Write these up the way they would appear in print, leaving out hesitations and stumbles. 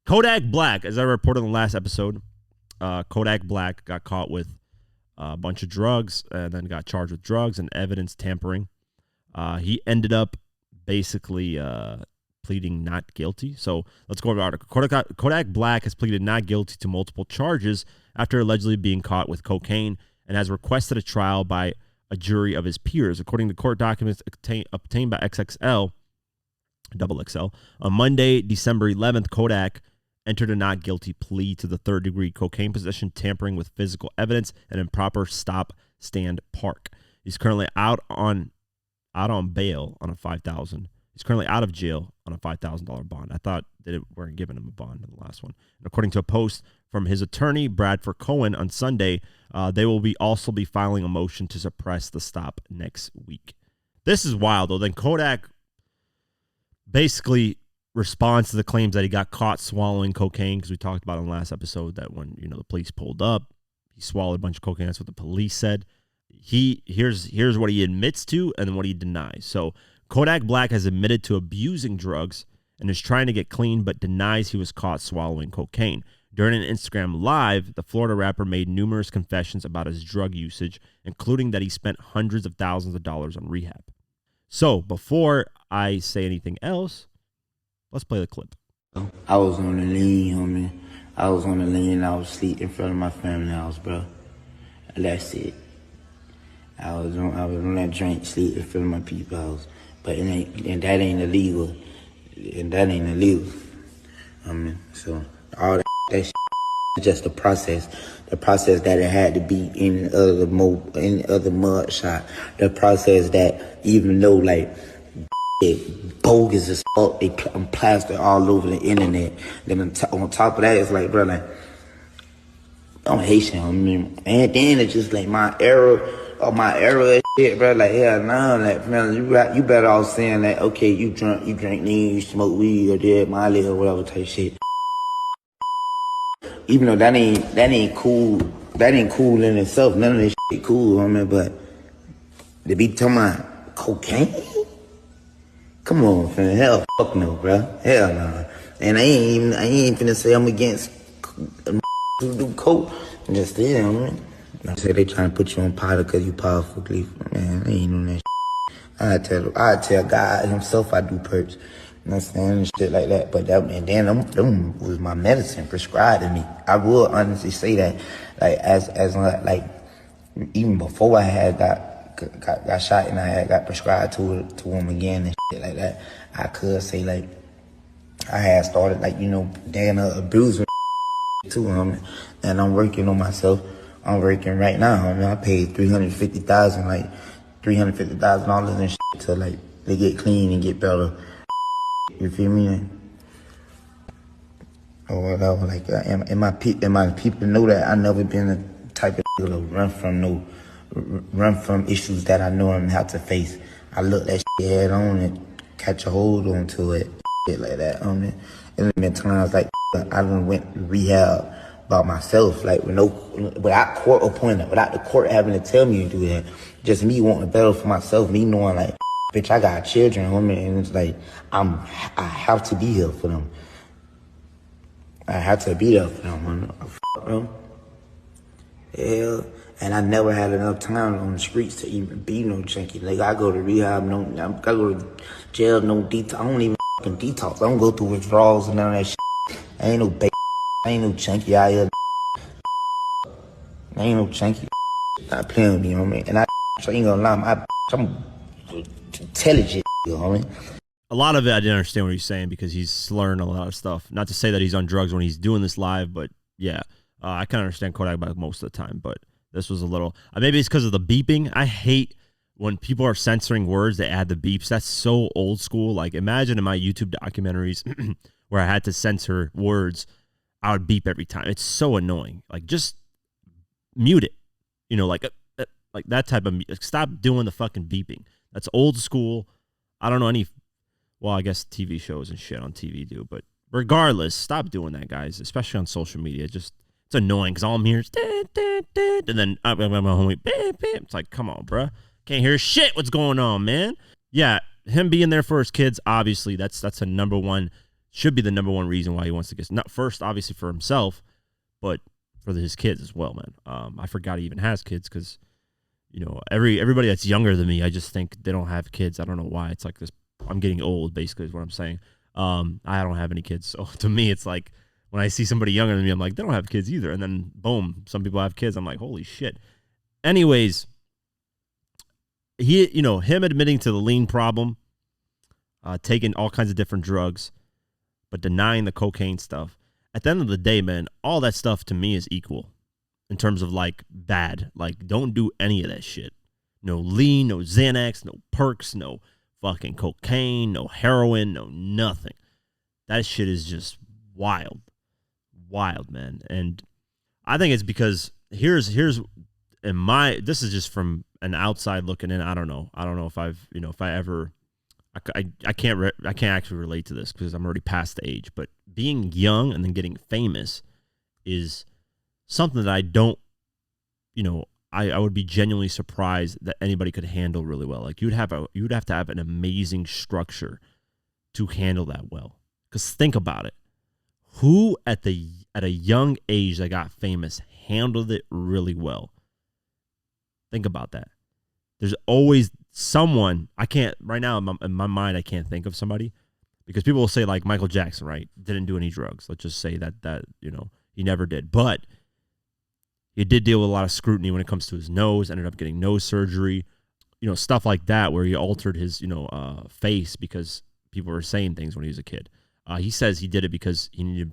Kodak Black, as I reported in the last episode, Kodak Black got caught with a bunch of drugs and then got charged with drugs and evidence tampering. He ended up basically pleading not guilty. So let's go over the article. Kodak Black has pleaded not guilty to multiple charges after allegedly being caught with cocaine and has requested a trial by a jury of his peers. According to court documents obtained by XXL, on Monday, December 11th, Kodak entered a not guilty plea to the third-degree cocaine possession, tampering with physical evidence, and improper stop-stand park. He's currently out on bail on a $5,000. He's currently out of jail on a $5,000 bond. I thought that it weren't giving him a bond in the last one. And according to a post from his attorney, Bradford Cohen, on Sunday, they will also be filing a motion to suppress the stop next week. This is wild, though. Then Kodak basically responds to the claims that he got caught swallowing cocaine, because we talked about in the last episode that when the police pulled up, he swallowed a bunch of cocaine. That's what the police said. Here's what he admits to and then what he denies. So Kodak Black has admitted to abusing drugs and is trying to get clean, but denies he was caught swallowing cocaine. During an Instagram Live, the Florida rapper made numerous confessions about his drug usage, including that he spent hundreds of thousands of dollars on rehab. So before I say anything else, let's play the clip. I was on the lean, homie. I was on the lean. I was asleep in front of my family house, bro. That's it. I was on that drink, sleep in front of my people's house. But that ain't illegal. And that ain't illegal. So all that shit is just the process that it had to be in other mud shot. The process that even though like it bogus as fuck, they plastered all over the internet. Then on top of that, it's like, bro, like I'm Haitian. And then it's just like my era and shit, bro. Like hell no, like man, you better off saying that. Okay, you drink lean, you smoke weed or dead Molly or whatever type shit. Even though that ain't cool. That ain't cool in itself. None of this shit cool, but to be talking about cocaine. Come on, fam. Hell, fuck no, bro. Hell no. And I ain't finna say I'm against who do coke. Just there, man. I say they trying to put you on powder because you powerful, man. I ain't on that shit. I tell God himself I do perks. You know what I'm saying? And shit like that. But them was my medicine prescribed to me. I will honestly say that, like, even before I had got shot and I had got prescribed to him again and shit like that, I could say like I had started like abusing too, and I'm working on myself. I'm working right now. I paid $350,000 and shit to like they get clean and get better. You feel me? Or whatever. Like, and my people know that I never been the type of to run from issues that I know I'm gonna have to face. I look that shit head on and catch a hold onto it, shit like that. And there been times like I done went to rehab by myself, like without court appointment, without the court having to tell me to do that. Just me wanting better for myself, me knowing like, bitch, I got children, and it's like I have to be here for them. I have to be there for them, fuck them. Hell. And I never had enough time on the streets to even be no junkie. Like, I go to rehab, I go to jail, no detox. I don't even fucking detox. I don't go through withdrawals and none of that shit. I ain't no baby. I ain't no junkie out here. I ain't no junkie. Not playing with me, homie. And I ain't gonna lie, I'm intelligent, homie. A lot of it, I didn't understand what he's saying because he's slurring a lot of stuff. Not to say that he's on drugs when he's doing this live, but yeah, I can understand Kodak Black most of the time, but this was a little, maybe it's because of the beeping. I hate when people are censoring words, they add the beeps. That's so old school. Like, imagine in my YouTube documentaries where I had to censor words, I would beep every time. It's so annoying. Like, just mute it. Like that type of, stop doing the fucking beeping. That's old school. I don't know I guess TV shows and shit on TV do, but regardless, stop doing that, guys, especially on social media. It's annoying because all I'm hearing is and then my homie, it's like, come on, bruh. Can't hear shit. What's going on, man? Yeah, him being there for his kids, obviously, that's a number one should be the number one reason why he wants to get, not first, obviously, for himself, but for his kids as well, man. I forgot he even has kids because, you know, everybody that's younger than me, I just think they don't have kids. I don't know why. It's like this, I'm getting old, basically, is what I'm saying. I don't have any kids. So to me, it's like when I see somebody younger than me, I'm like, they don't have kids either. And then, boom, some people have kids. I'm like, holy shit. Anyways, him admitting to the lean problem, taking all kinds of different drugs, but denying the cocaine stuff. At the end of the day, man, all that stuff to me is equal in terms of like bad. Like, don't do any of that shit. No lean, no Xanax, no perks, no fucking cocaine, no heroin, no nothing. That shit is just wild, man. And I think it's because here's this is just from an outside looking in. I don't know if I can't actually relate to this because I'm already past the age, but being young and then getting famous is something that I don't, I would be genuinely surprised that anybody could handle really well. Like you would have to have an amazing structure to handle that well. Because think about it. Who at a young age that got famous handled it really well? Think about that. There's always someone, right now in my mind, I can't think of somebody. Because people will say like Michael Jackson, right? Didn't do any drugs. Let's just say that he never did. But he did deal with a lot of scrutiny when it comes to his nose, ended up getting nose surgery, stuff like that, where he altered his, face because people were saying things when he was a kid. He says he did it because he needed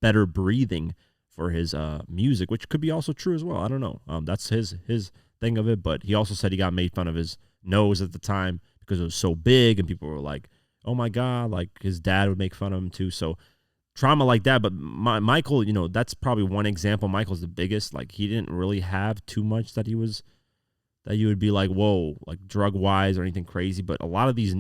better breathing for his music, which could be also true as well. I don't know. That's his thing of it. But he also said he got made fun of his nose at the time because it was so big, and people were like, oh my God, like his dad would make fun of him too. So trauma like that. But Michael, that's probably one example. Michael's the biggest. Like he didn't really have too much that you would be like, whoa, like drug wise or anything crazy. But a lot of these,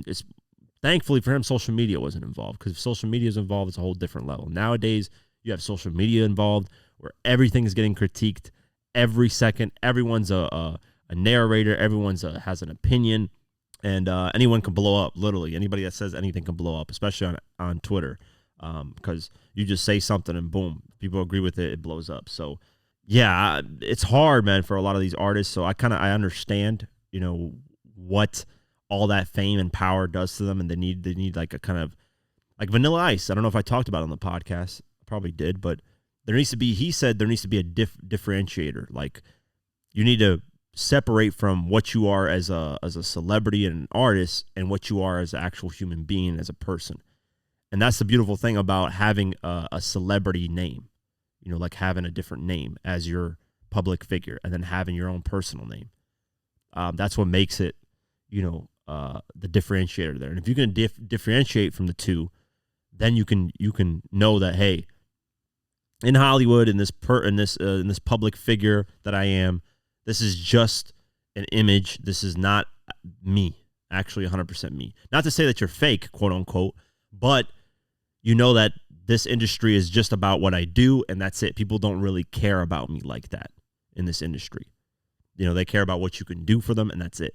thankfully for him, social media wasn't involved, because if social media is involved, it's a whole different level. Nowadays, you have social media involved where everything is getting critiqued every second. Everyone's a narrator. Everyone's has an opinion. And anyone can blow up, literally. Anybody that says anything can blow up, especially on Twitter, because you just say something and boom, people agree with it, it blows up. So, yeah, it's hard, man, for a lot of these artists. So I understand, what all that fame and power does to them, and they need like a kind of like Vanilla Ice. I don't know if I talked about it on the podcast. I probably did, but he said there needs to be a differentiator. Like you need to separate from what you are as a celebrity and an artist and what you are as an actual human being, as a person. And that's the beautiful thing about having a celebrity name, like having a different name as your public figure and then having your own personal name. That's what makes it, the differentiator there. And if you can differentiate from the two, then you can know that, hey, in Hollywood, in this public figure that I am, this is just an image. This is not me, actually 100% me. Not to say that you're fake, quote unquote, but you know that this industry is just about what I do, and that's it. People don't really care about me like that in this industry. They care about what you can do for them, and that's it.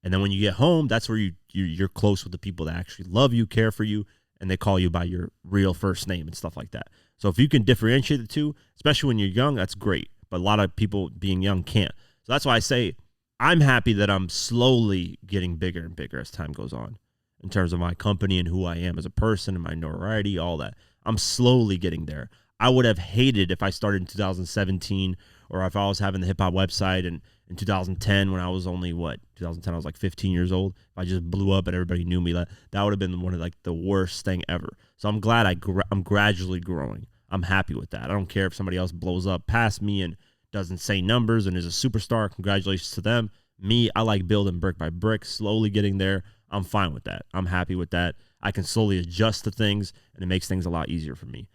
And then when you get home, that's where you're close with the people that actually love you, care for you, and they call you by your real first name and stuff like that. So if you can differentiate the two, especially when you're young, that's great. But a lot of people being young can't. So that's why I say I'm happy that I'm slowly getting bigger and bigger as time goes on in terms of my company and who I am as a person and my notoriety, all that. I'm slowly getting there. I would have hated if I started in 2017 or if I was having the hip hop website and in 2010 when I was only 2010 I was like 15 years old. If I just blew up and everybody knew me, that would have been one of like the worst thing ever. So I'm glad I'm gradually growing. I'm happy with that. I don't care if somebody else blows up past me and doesn't say numbers and is a superstar. Congratulations to them. Me, I like building brick by brick, slowly getting there. I'm fine with that. I'm happy with that. I can slowly adjust to things, and it makes things a lot easier for me.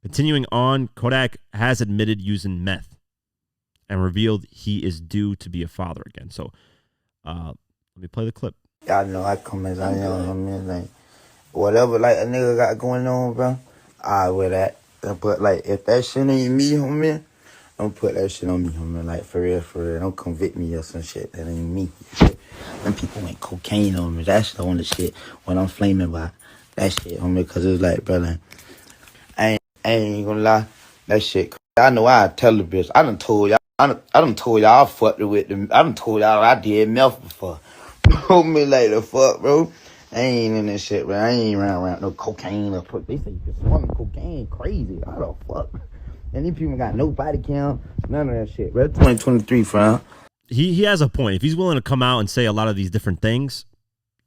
Continuing on, Kodak has admitted using meth and revealed he is due to be a father again. So let me play the clip. Y'all know I come as I am, like, whatever, like, a nigga got going on, bro, I wear that. But, like, if that shit ain't me, homie, don't put that shit on me, homie. Like, for real. Don't convict me or some shit. That ain't me. Them people ain't cocaine on me. That's the only shit when I'm flaming by. that shit, homie, because it's like, brother, I ain't gonna lie, that shit. I know I tell the bitch. I done told y'all. I done told y'all I fucked with them. I done told y'all I did meth before. Homie, like the fuck, bro. I ain't in this shit, bro. I ain't around no cocaine or put. They say you can swallow cocaine, crazy. How the fuck? And these people got no body count, none of that shit, bro. 2023, fam. He has a point. If he's willing to come out and say a lot of these different things,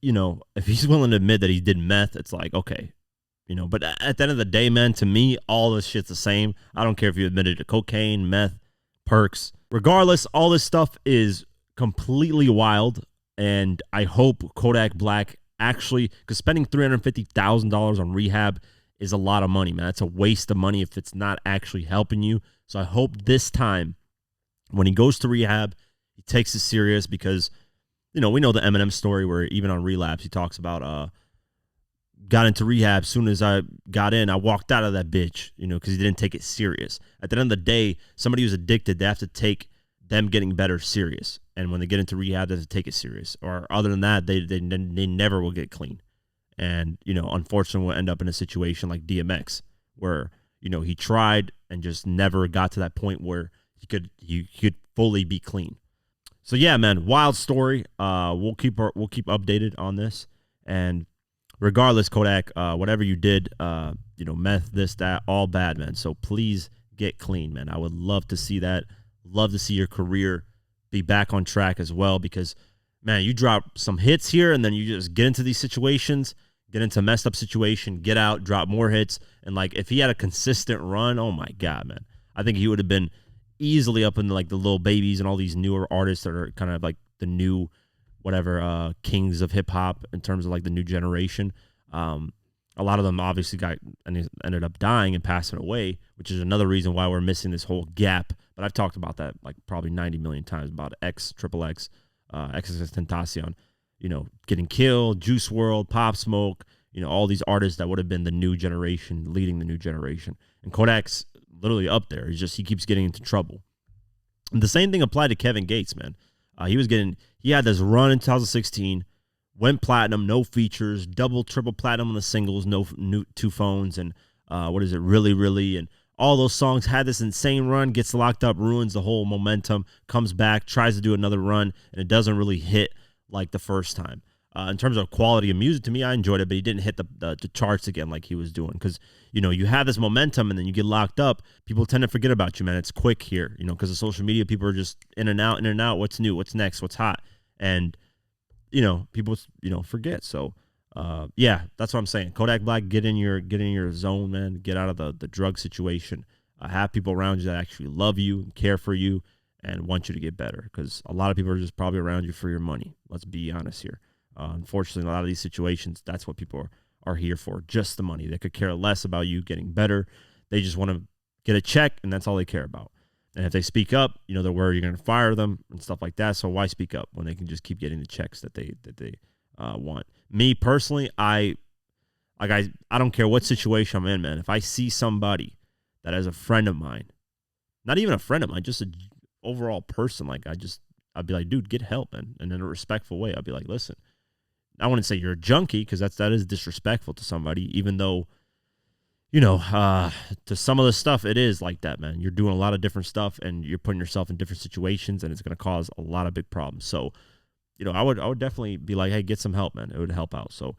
if he's willing to admit that he did meth, it's like, okay, but at the end of the day, man, to me, all this shit's the same. I don't care if you admitted to cocaine, meth, perks. Regardless, all this stuff is completely wild, and I hope Kodak Black actually, because spending $350,000 on rehab is a lot of money, man. It's a waste of money if it's not actually helping you. So I hope this time, when he goes to rehab, he takes it serious because, we know the Eminem story where even on Relapse, he talks about, got into rehab. Soon as I got in, I walked out of that bitch, because he didn't take it serious. At the end of the day, somebody who's addicted, they have to take them getting better serious. And when they get into rehab, they have to take it serious. Or other than that, they never will get clean. And, unfortunately, we'll end up in a situation like DMX where, he tried and just never got to that point where he could fully be clean. So yeah, man, wild story. We'll keep updated on this. And regardless, Kodak, whatever you did, meth, this, that, all bad, man. So please get clean, man. I would love to see that. Love to see your career be back on track as well because, man, you drop some hits here and then you just get into these situations, get into a messed up situation, get out, drop more hits. And, like, if he had a consistent run, oh, my God, man. I think he would have been easily up in, like, the Lil Babies and all these newer artists that are kind of, like, the new kings of hip-hop in terms of, like, the new generation. A lot of them obviously ended up dying and passing away, which is another reason why we're missing this whole gap. But I've talked about that like probably 90 million times about XXX, XXXTentacion, getting killed, Juice WRLD, Pop Smoke, all these artists that would have been the new generation, leading the new generation. And Kodak's literally up there. He keeps getting into trouble. And the same thing applied to Kevin Gates, man. He had this run in 2016, went platinum, no features, double, triple platinum on the singles, no new 2 phones, and Really, Really, and all those songs had this insane run, gets locked up, ruins the whole momentum, comes back, tries to do another run, and it doesn't really hit like the first time. In terms of quality of music, to me, I enjoyed it, but he didn't hit the charts again like he was doing because, you have this momentum and then you get locked up. People tend to forget about you, man. It's quick here, because of social media. People are just in and out. What's new? What's next? What's hot? And, people, forget. So, yeah, that's what I'm saying. Kodak Black, get in your zone, man. Get out of the drug situation. Have people around you that actually love you and care for you and want you to get better because a lot of people are just probably around you for your money. Let's be honest here. Unfortunately, a lot of these situations, that's what people are here for, just the money. They could care less about you getting better. They just want to get a check, and that's all they care about. And if they speak up, they're worried you're going to fire them and stuff like that. So why speak up when they can just keep getting the checks that they want? Me personally, I don't care what situation I'm in, man. If I see somebody that is a friend of mine, not even a friend of mine, just an overall person, I'd be like, dude, get help, man. And in a respectful way, I'd be like, listen, I wouldn't say you're a junkie because that is disrespectful to somebody, even though, to some of the stuff, it is like that, man. You're doing a lot of different stuff and you're putting yourself in different situations and it's going to cause a lot of big problems. So, I would definitely be like, hey, get some help, man. It would help out. So